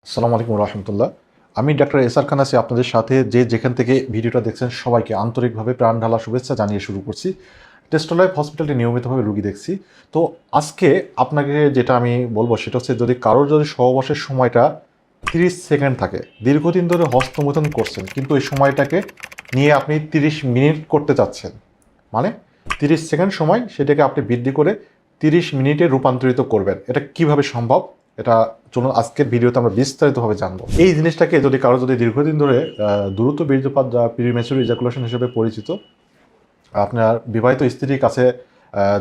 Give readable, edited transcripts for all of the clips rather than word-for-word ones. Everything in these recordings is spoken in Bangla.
আসসালামু আলাইকুম রহমতুল্লাহ। আমি ডাক্তার এসআর খান আছি আপনাদের সাথে। যেখান থেকে ভিডিওটা দেখছেন সবাইকে আন্তরিকভাবে প্রাণ ঢালা শুভেচ্ছা জানিয়ে শুরু করছি। টেস্টো লাইফ হসপিটালে নিয়মিতভাবে রুগী দেখছি। তো আজকে আপনাকে যেটা আমি বলবো সেটা হচ্ছে, যদি সহবাসের সময়টা 30 সেকেন্ড থাকে, দীর্ঘদিন ধরে হস্তমৈথুন করছেন কিন্তু এই সময়টাকে নিয়ে আপনি 30 মিনিট করতে চাচ্ছেন, মানে 30 সেকেন্ড সময় সেটাকে আপনি বৃদ্ধি করে 30 মিনিটে রূপান্তরিত করবেন। এটা কিভাবে সম্ভব, এটা চলুন আজকের ভিডিওতে আমরা বিস্তারিতভাবে জানবো। এই জিনিসটাকে যদি দীর্ঘদিন ধরে দ্রুত বীর্যপাত যা প্রিমেচুর ইজাকুলেশন হিসেবে পরিচিত, আপনার বিবাহিত স্ত্রীর কাছে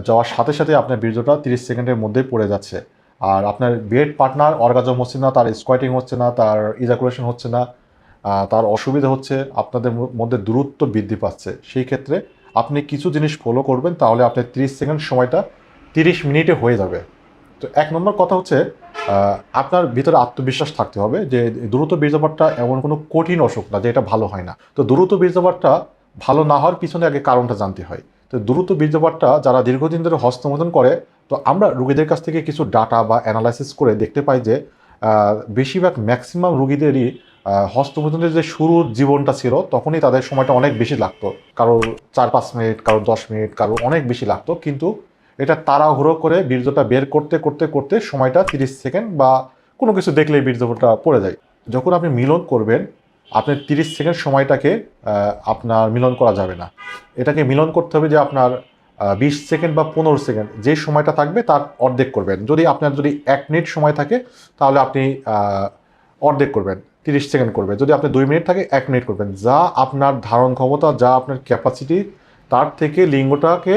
যাওয়ার সাথে সাথে আপনার বীর্যটা 30 সেকেন্ডের মধ্যেই পড়ে যাচ্ছে, আর আপনার বেড পার্টনার অর্গাজম হচ্ছে না, তার স্কোয়াটিং হচ্ছে না, তার ইজাকুলেশন হচ্ছে না, তার অসুবিধা হচ্ছে, আপনাদের মধ্যে দূরত্ব বৃদ্ধি পাচ্ছে, সেই ক্ষেত্রে আপনি কিছু জিনিস ফলো করবেন, তাহলে আপনার 30 সেকেন্ড সময়টা 30 মিনিটে হয়ে যাবে। তো এক নম্বর কথা হচ্ছে, আপনার ভিতরে আত্মবিশ্বাস থাকতে হবে যে দ্রুত বীর্যপাতটা এমন কোনো কঠিন অসুখ না যে এটা ভালো হয় না। তো দ্রুত বীর্যপাতটা ভালো না হওয়ার পিছনে আগে কারণটা জানতে হয়। তো দ্রুত বীর্যপাতটা যারা দীর্ঘদিন ধরে হস্তমৈথুন করে, তো আমরা রোগীদের কাছ থেকে কিছু ডাটা বা অ্যানালাইসিস করে দেখতে পাই যে বেশিরভাগ ম্যাক্সিমাম রোগীদেরই হস্তমৈথুনের যে শুরুর জীবনটা ছিল তখনই তাদের সময়টা অনেক বেশি লাগতো। কারো 4-5 মিনিট, কারো 10 মিনিট, কারো অনেক বেশি লাগতো, কিন্তু এটা তাড়াহুড়ো করে বীর্যটা বের করতে করতে করতে সময়টা 30 সেকেন্ড বা কোনো কিছু দেখলেই বীর্যটা পড়ে যায়। যখন আপনি মিলন করবেন, আপনার 30 সেকেন্ড সময়টাকে আপনার মিলন করা যাবে না। এটাকে মিলন করতে হবে যে আপনার 20 সেকেন্ড বা 15 সেকেন্ড যে সময়টা থাকবে তার অর্ধেক করবেন। যদি 1 মিনিট সময় থাকে তাহলে আপনি অর্ধেক করবেন, 30 সেকেন্ড করবেন। যদি আপনি 2 মিনিট থাকে 1 মিনিট করবেন। যা আপনার ধারণ ক্ষমতা, যা আপনার ক্যাপাসিটি, তার থেকে লিঙ্গটাকে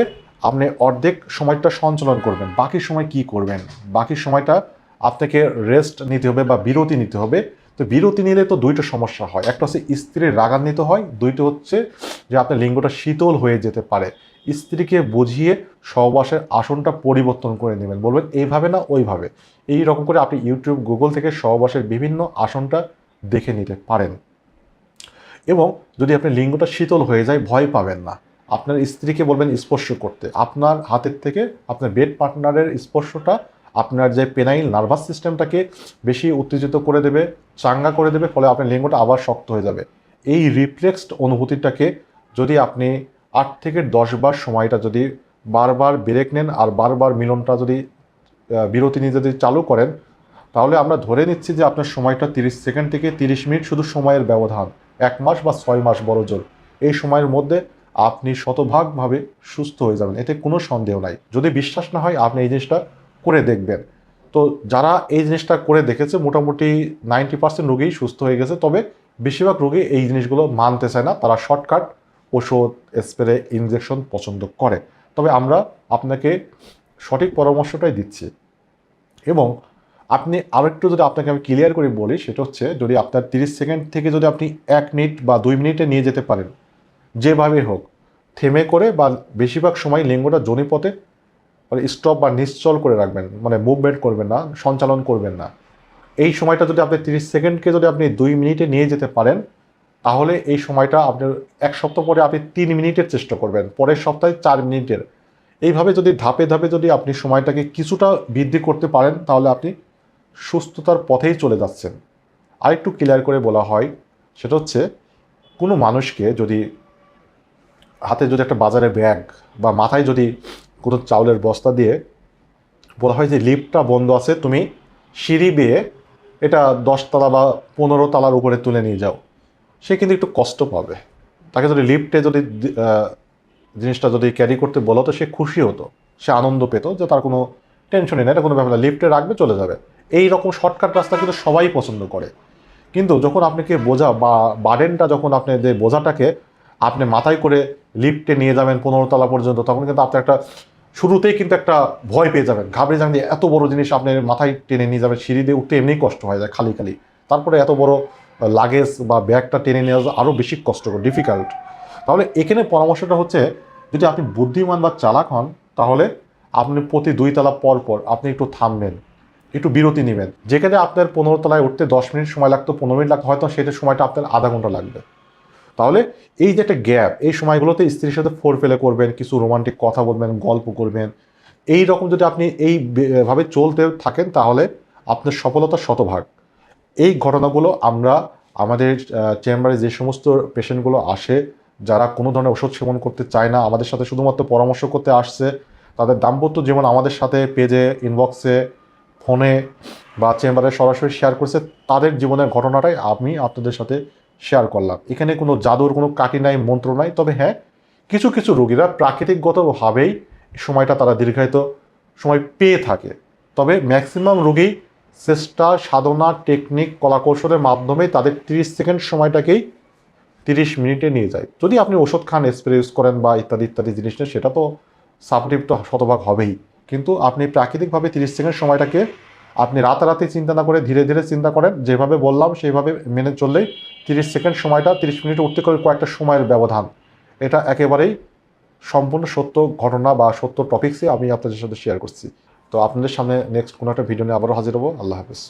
আপনি অর্ধেক সময়টা সঞ্চালন করবেন। বাকি সময় কি করবেন? বাকি সময়টা আপনাকে রেস্ট নিতে হবে বা বিরতি নিতে হবে। তো বিরতি নিলে তো দুইটা সমস্যা হয়, একটা হচ্ছে স্ত্রীর রাগান্বিত হয়, দুইটা হচ্ছে যে আপনার লিঙ্গটা শীতল হয়ে যেতে পারে। স্ত্রীকে বুঝিয়ে সহবাসের আসনটা পরিবর্তন করে নেবেন, বলবেন এইভাবে না ওইভাবে। এই রকম করে আপনি ইউটিউব, গুগল থেকে সহবাসের বিভিন্ন আসনটা দেখে নিতে পারেন। এবং যদি আপনার লিঙ্গটা শীতল হয়ে যায়, ভয় পাবেন না। আপনার স্ত্রীকে বলবেন স্পর্শ করতে। আপনার হাতের থেকে আপনার বেড পার্টনারের স্পর্শটা আপনার যে পেনাইল নার্ভাস সিস্টেমটাকে বেশি উত্তেজিত করে দেবে, চাঙ্গা করে দেবে, ফলে আপনার লিঙ্গটা আবার শক্ত হয়ে যাবে। এই রিফ্লেক্সড অনুভূতিটাকে যদি আপনি 8 থেকে 10 বার সময়টা যদি বারবার ব্রেক নেন আর বারবার মিলনটা যদি বিরতি নিয়ে যদি চালু করেন, তাহলে আমরা ধরে নিচ্ছি যে আপনার সময়টা 30 সেকেন্ড থেকে 30 মিনিট, শুধু সময়ের ব্যবধান 1 মাস বা 6 মাস বড় জোর। এই সময়ের মধ্যে আপনি শতভাগভাবে সুস্থ হয়ে যাবেন, এতে কোনো সন্দেহ নাই। যদি বিশ্বাস না হয় আপনি এই জিনিসটা করে দেখবেন। তো যারা এই জিনিসটা করে দেখেছে মোটামুটি 90% রোগীই সুস্থ হয়ে গেছে। তবে বেশিরভাগ রোগী এই জিনিসগুলো মানতে চায় না, তারা শর্টকাট ওষুধ, স্প্রে, ইনজেকশন পছন্দ করে। তবে আমরা আপনাকে সঠিক পরামর্শটাই দিচ্ছি। এবং আপনি আরেকটু যদি আপনাকে আমি ক্লিয়ার করে বলি, সেটা হচ্ছে যদি আপনার 30 সেকেন্ড থেকে যদি আপনি 1 মিনিট বা 2 মিনিটে নিয়ে যেতে পারেন, যেভাবে হোক থেমে করে, বা বেশিরভাগ সময় লিঙ্গটা যোনিপথে মানে স্টপ বা নিশ্চল করে রাখবেন, মানে মুভমেন্ট করবেন না, সঞ্চালন করবেন না। এই সময়টা যদি আপনি 30 সেকেন্ডকে যদি আপনি 2 মিনিটে নিয়ে যেতে পারেন, তাহলে এই সময়টা আপনার 1 সপ্তাহ পরে আপনি 3 মিনিটের চেষ্টা করবেন, পরের সপ্তাহে 4 মিনিটের। এইভাবে যদি ধাপে ধাপে যদি আপনি সময়টাকে কিছুটা বৃদ্ধি করতে পারেন, তাহলে আপনি সুস্থতার পথেই চলে যাচ্ছেন। আরেকটু ক্লিয়ার করে বলা হয়, সেটা হচ্ছে কোনো মানুষকে যদি হাতে যদি একটা বাজারে ব্যাগ বা মাথায় যদি কোনো চাউলের বস্তা দিয়ে বলা হয় যে লিফটটা বন্ধ আছে, তুমি সিঁড়ি বেয়ে এটা 10 তলা বা 15 তলার উপরে তুলে নিয়ে যাও, সে কিন্তু একটু কষ্ট পাবে। তাকে যদি লিফটে যদি জিনিসটা যদি ক্যারি করতে বলো, তো সে খুশি হতো, সে আনন্দ পেত যে তার কোনো টেনশনই নেই, এটা কোনো ব্যাপার না, লিফটে রাখবে চলে যাবে। এই রকম শর্টকাট রাস্তা কিন্তু সবাই পছন্দ করে। কিন্তু যখন আপনাকে বোঝা বা বার্ডেনটা, যখন আপনি যে বোঝাটাকে আপনি মাথায় করে লিফটে নিয়ে যাবেন 15 তলা পর্যন্ত, তখন কিন্তু আপনি একটা শুরুতেই কিন্তু একটা ভয় পেয়ে যাবেন, ঘাবড়ে যাবেন যে এত বড় জিনিস আপনি মাথায় টেনে নিয়ে যাবেন, সিঁড়ি দিয়ে উঠতে এমনিই কষ্ট হয়ে যায় খালি খালি, তারপরে এত বড় লাগেজ বা ব্যাগটা টেনে নেওয়া আরও বেশি কষ্টকর, ডিফিকাল্ট। তাহলে এখানে পরামর্শটা হচ্ছে, যদি আপনি বুদ্ধিমান বা চালাক হন, তাহলে আপনি প্রতি 2 তলা পর পর আপনি একটু থামবেন, একটু বিরতি নেবেন। যেখানে আপনার 15 তলায় উঠতে 10 মিনিট সময় লাগতো, 15 মিনিট লাগতো, হয়তো সেটা সময়টা আপনার আধা ঘন্টা লাগবে। তাহলে এই যে একটা গ্যাপ, এই সময়গুলোতে স্ত্রীর সাথে ফোরপ্লে করবেন, কিছু রোমান্টিক কথা বলবেন, গল্প করবেন। এই রকম যদি আপনি এইভাবে চলতে থাকেন, তাহলে আপনার সফলতা শতভাগ। এই ঘটনাগুলো আমরা আমাদের চেম্বারে যে সমস্ত পেশেন্টগুলো আসে, যারা কোনো ধরনের ওষুধ সেবন করতে চায় না, আমাদের সাথে শুধুমাত্র পরামর্শ করতে আসছে, তাদের দাম্পত্য জীবন আমাদের সাথে পেজে, ইনবক্সে, ফোনে বা চেম্বারে সরাসরি শেয়ার করছে, তাদের জীবনের ঘটনাটাই আমি আপনাদের সাথে শেয়ার করলাম। এখানে কোনো জাদুর কোনো কাঠি নাই, মন্ত্র নাই। তবে হ্যাঁ, কিছু কিছু রোগীরা প্রাকৃতিকগতভাবেই সময়টা তারা দীর্ঘায়িত সময় পেয়ে থাকে। তবে ম্যাক্সিমাম রোগী চেষ্টা, সাধনা, টেকনিক, কলাকৌশলের মাধ্যমে তাদের 30 সেকেন্ড সময়টাকেই 30 মিনিটে নিয়ে যায়। যদি আপনি ওষুধ খান, স্প্রে ইউজ করেন বা ইত্যাদি ইত্যাদি জিনিস নেন, সেটা তো সাপোর্টিভ তো শতভাগ হবেই। কিন্তু আপনি প্রাকৃতিকভাবে 30 সেকেন্ড সময়টাকে আপনি রাতারাতি চিন্তা না করে ধীরে ধীরে চিন্তা করেন, যেভাবে বললাম সেইভাবে মেনে চললেই 30 সেকেন্ড সময়টা 30 মিনিটে উঠতে করে কয়েকটা সময়ের ব্যবধান। এটা একেবারেই সম্পূর্ণ সত্য ঘটনা বা সত্য টপিক্সে আমি আপনাদের সাথে শেয়ার করছি। তো আপনাদের সামনে নেক্সট কোনো একটা ভিডিও নিয়ে আবারও হাজির হবো। আল্লাহ হাফেজ।